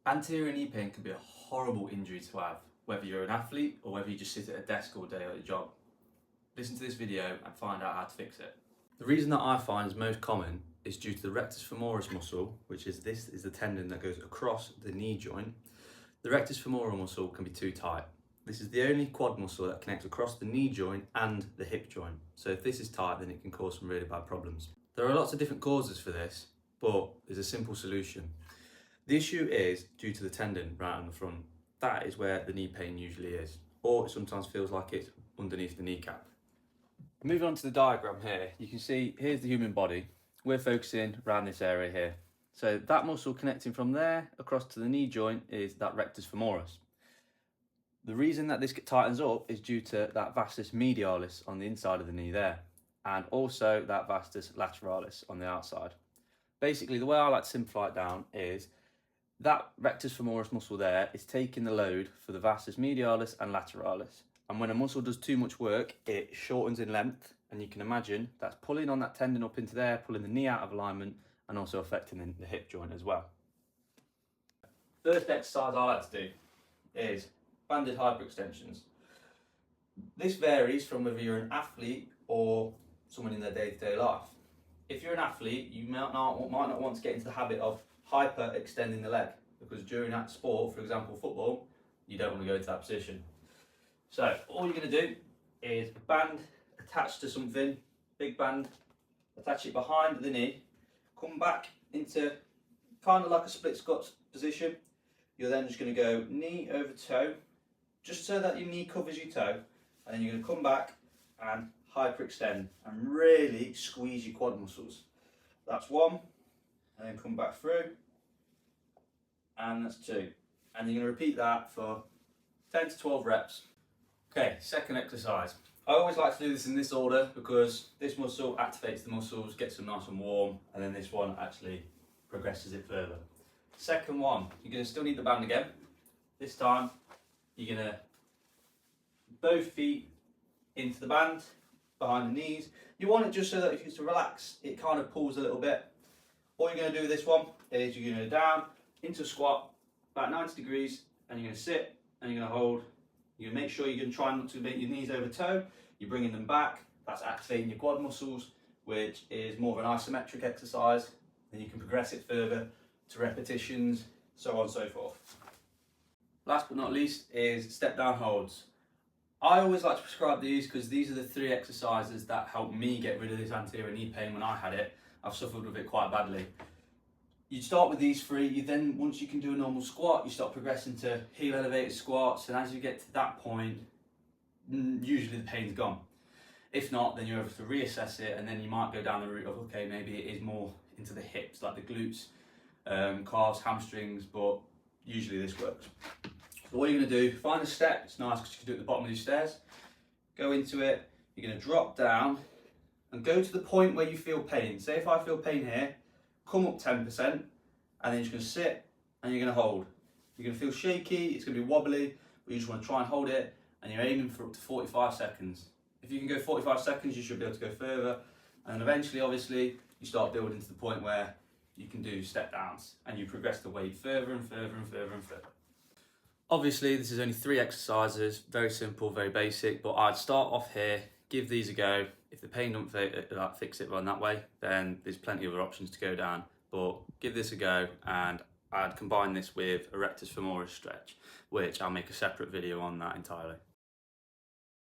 Anterior knee pain can be a horrible injury to have, whether you're an athlete or whether you just sit at a desk all day at your job. Listen to this video and find out how to fix it. The reason that I find is most common is due to the rectus femoris muscle, which is the tendon that goes across the knee joint. The rectus femoral muscle can be too tight. This is the only quad muscle that connects across the knee joint and the hip joint. So if this is tight, then it can cause some really bad problems. There are lots of different causes for this, but there's a simple solution. The issue is due to the tendon right on the front. That is where the knee pain usually is, or it sometimes feels like it's underneath the kneecap. Moving on to the diagram here, you can see here's the human body. We're focusing around this area here. So that muscle connecting from there across to the knee joint is that rectus femoris. The reason that this tightens up is due to that vastus medialis on the inside of the knee there, and also that vastus lateralis on the outside. Basically, the way I like to simplify it down is that rectus femoris muscle there is taking the load for the vastus medialis and lateralis. And when a muscle does too much work, it shortens in length, and you can imagine that's pulling on that tendon up into there, pulling the knee out of alignment, and also affecting the hip joint as well. First exercise I like to do is banded hyperextensions. This varies from whether you're an athlete or someone in their day-to-day life. If you're an athlete, you might not want to get into the habit of hyper-extending the leg, because during that sport, for example football, you don't want to go into that position. So all you're going to do is a band attached to something, big band, attach it behind the knee, come back into kind of like a split squat position. You're then just going to go knee over toe, just so that your knee covers your toe, and then you're going to come back and hyperextend and really squeeze your quad muscles. That's one, and then come back through, and that's two. And you're going to repeat that for 10 to 12 reps. Okay, second exercise. I always like to do this in this order because this muscle activates the muscles, gets them nice and warm, and then this one actually progresses it further. Second one, you're going to still need the band again. This time, you're going to both feet into the band, behind the knees. You want it just so that if you to relax, it kind of pulls a little bit. All you're going to do with this one is you're going to go down into a squat, about 90 degrees, and you're going to sit, and you're going to hold. You're going to make sure you're going to try not to make your knees over toe. You're bringing them back. That's activating your quad muscles, which is more of an isometric exercise. Then you can progress it further to repetitions, so on and so forth. Last but not least is step down holds. I always like to prescribe these because these are the three exercises that helped me get rid of this anterior knee pain when I had it. I've suffered with it quite badly. You start with these three, you then, once you can do a normal squat, you start progressing to heel elevated squats, and as you get to that point, usually the pain's gone. If not, then you're able to reassess it, and then you might go down the route of, okay, maybe it is more into the hips, like the glutes, calves, hamstrings, but usually this works. So what you're going to do, find a step. It's nice because you can do it at the bottom of your stairs. Go into it, you're going to drop down and go to the point where you feel pain. Say if I feel pain here, come up 10%, and then you're just going to sit and you're going to hold. You're going to feel shaky, it's going to be wobbly, but you just want to try and hold it, and you're aiming for up to 45 seconds. If you can go 45 seconds, you should be able to go further, and eventually, obviously, you start building to the point where you can do step downs, and you progress the weight further and further and further and further. Obviously, this is only 3 exercises, very simple, very basic, but I'd start off here, give these a go. If the pain don't fix it run that way, then there's plenty of other options to go down, but give this a go, and I'd combine this with a rectus femoris stretch, which I'll make a separate video on that entirely.